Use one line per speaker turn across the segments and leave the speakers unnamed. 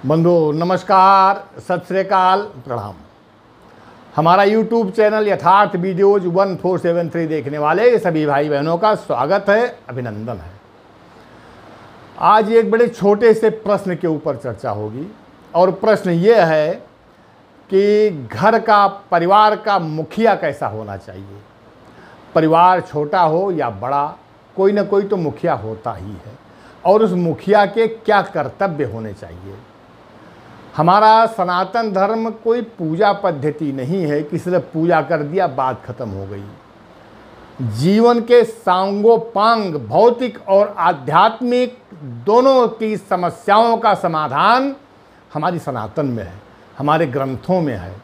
बंधु नमस्कार, सत श्री अकाल, प्रणाम। हमारा YouTube चैनल यथार्थ वीडियोज 1473 देखने वाले सभी भाई बहनों का स्वागत है, अभिनंदन है। आज एक बड़े छोटे से प्रश्न के ऊपर चर्चा होगी और प्रश्न ये है कि घर का, परिवार का मुखिया कैसा होना चाहिए। परिवार छोटा हो या बड़ा, कोई ना कोई तो मुखिया होता ही है और उस मुखिया के क्या कर्तव्य होने चाहिए। हमारा सनातन धर्म कोई पूजा पद्धति नहीं है कि सिर्फ पूजा कर दिया बात खत्म हो गई। जीवन के सांगोपांग भौतिक और आध्यात्मिक दोनों की समस्याओं का समाधान हमारी सनातन में है, हमारे ग्रंथों में है।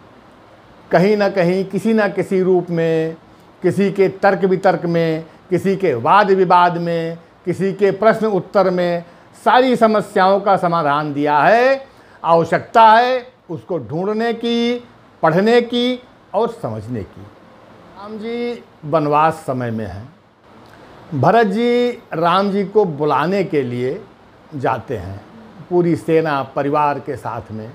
कहीं ना कहीं किसी न किसी रूप में, किसी के तर्क वितर्क में, किसी के वाद विवाद में, किसी के प्रश्न उत्तर में सारी समस्याओं का समाधान दिया है। आवश्यकता है उसको ढूंढने की, पढ़ने की और समझने की। राम जी वनवास समय में हैं। भरत जी राम जी को बुलाने के लिए जाते हैं पूरी सेना परिवार के साथ में,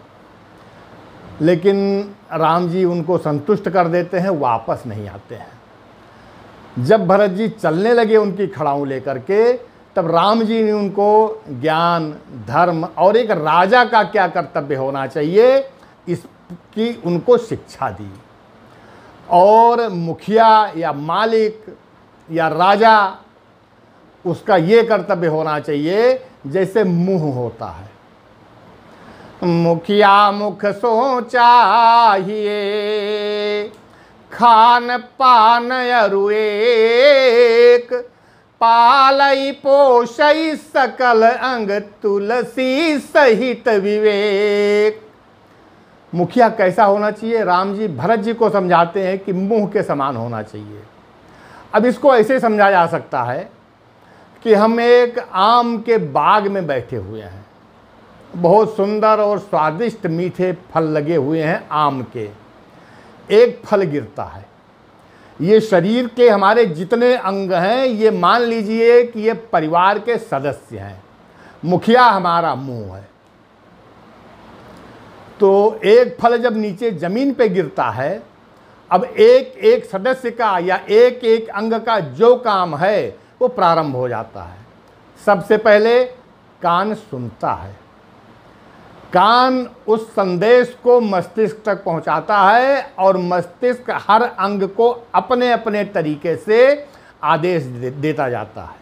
लेकिन राम जी उनको संतुष्ट कर देते हैं, वापस नहीं आते हैं। जब भरत जी चलने लगे उनकी खड़ाऊ लेकर के, तब राम जी ने उनको ज्ञान, धर्म और एक राजा का क्या कर्तव्य होना चाहिए इसकी उनको शिक्षा दी। और मुखिया या मालिक या राजा, उसका ये कर्तव्य होना चाहिए जैसे मुंह होता है। मुखिया मुख सो चाहिए, खान पान अरुएक, पालई पोषई सकल अंग, तुलसी सहित विवेक। मुखिया कैसा होना चाहिए? राम जी भरत जी को समझाते हैं कि मुंह के समान होना चाहिए। अब इसको ऐसे समझा जा सकता है कि हम एक आम के बाग में बैठे हुए हैं, बहुत सुंदर और स्वादिष्ट मीठे फल लगे हुए हैं आम के। एक फल गिरता है, ये शरीर के हमारे जितने अंग हैं, ये मान लीजिए कि ये परिवार के सदस्य हैं। मुखिया हमारा मुंह है। तो एक फल जब नीचे जमीन पे गिरता है, अब एक एक सदस्य का या एक एक अंग का जो काम है वो प्रारंभ हो जाता है। सबसे पहले कान सुनता है। कान उस संदेश को मस्तिष्क तक पहुंचाता है और मस्तिष्क हर अंग को अपने अपने तरीके से आदेश देता जाता है।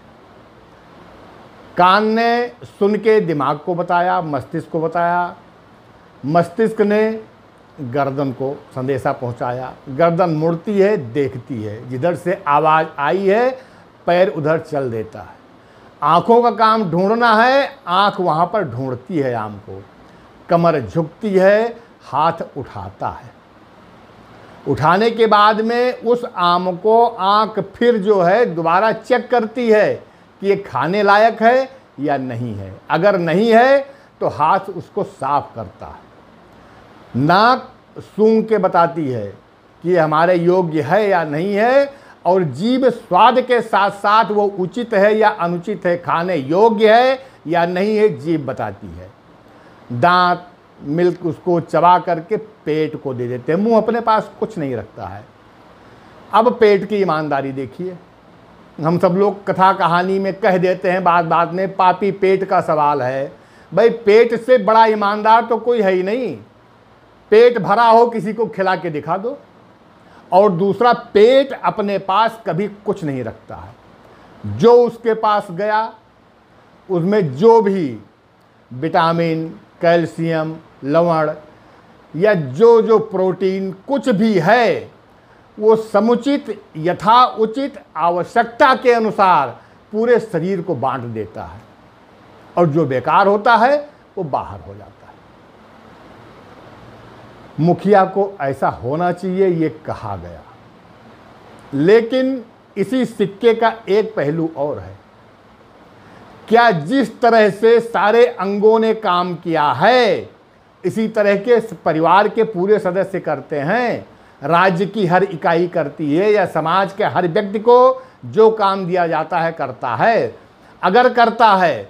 कान ने सुन के दिमाग को बताया, मस्तिष्क को बताया, मस्तिष्क ने गर्दन को संदेशा पहुंचाया। गर्दन मुड़ती है, देखती है, जिधर से आवाज़ आई है पैर उधर चल देता है। आँखों का काम ढूंढना है, आँख वहाँ पर ढूंढती है आम को। कमर झुकती है, हाथ उठाता है। उठाने के बाद में उस आम को आंख फिर जो है दोबारा चेक करती है कि ये खाने लायक है या नहीं है। अगर नहीं है तो हाथ उसको साफ करता है। नाक सूंघ के बताती है कि ये हमारे योग्य है या नहीं है, और जीभ स्वाद के साथ साथ वो उचित है या अनुचित है, खाने योग्य है या नहीं है, जीभ बताती है। दांत मिल्क उसको चबा करके पेट को दे देते हैं। मुंह अपने पास कुछ नहीं रखता है। अब पेट की ईमानदारी देखिए। हम सब लोग कथा कहानी में कह देते हैं बात बात में, पापी पेट का सवाल है। भाई पेट से बड़ा ईमानदार तो कोई है ही नहीं। पेट भरा हो किसी को खिला के दिखा दो। और दूसरा, पेट अपने पास कभी कुछ नहीं रखता है। जो उसके पास गया उसमें जो भी विटामिन, कैल्शियम, लवण या जो जो प्रोटीन कुछ भी है, वो समुचित यथा उचित आवश्यकता के अनुसार पूरे शरीर को बांट देता है, और जो बेकार होता है वो बाहर हो जाता है। मुखिया को ऐसा होना चाहिए ये कहा गया, लेकिन इसी सिक्के का एक पहलू और है। क्या जिस तरह से सारे अंगों ने काम किया है, इसी तरह के परिवार के पूरे सदस्य करते हैं, राज्य की हर इकाई करती है, या समाज के हर व्यक्ति को जो काम दिया जाता है करता है? अगर करता है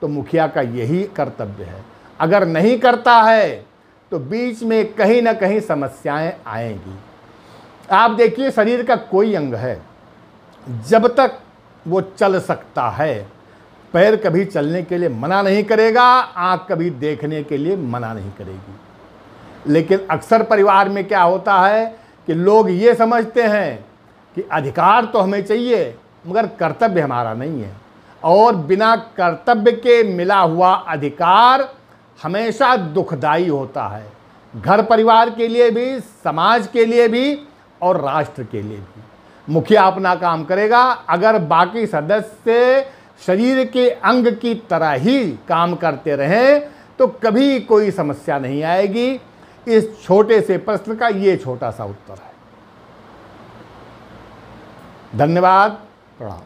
तो मुखिया का यही कर्तव्य है। अगर नहीं करता है तो बीच में कहीं ना कहीं समस्याएं आएंगी। आप देखिए, शरीर का कोई अंग है, जब तक वो चल सकता है, पैर कभी चलने के लिए मना नहीं करेगा, आंख कभी देखने के लिए मना नहीं करेगी। लेकिन अक्सर परिवार में क्या होता है कि लोग ये समझते हैं कि अधिकार तो हमें चाहिए मगर कर्तव्य हमारा नहीं है, और बिना कर्तव्य के मिला हुआ अधिकार हमेशा दुखदाई होता है, घर परिवार के लिए भी, समाज के लिए भी और राष्ट्र के लिए भी। मुखिया अपना काम करेगा, अगर बाकी सदस्य शरीर के अंग की तरह ही काम करते रहें तो कभी कोई समस्या नहीं आएगी। इस छोटे से प्रश्न का ये छोटा सा उत्तर है। धन्यवाद, प्रणाम।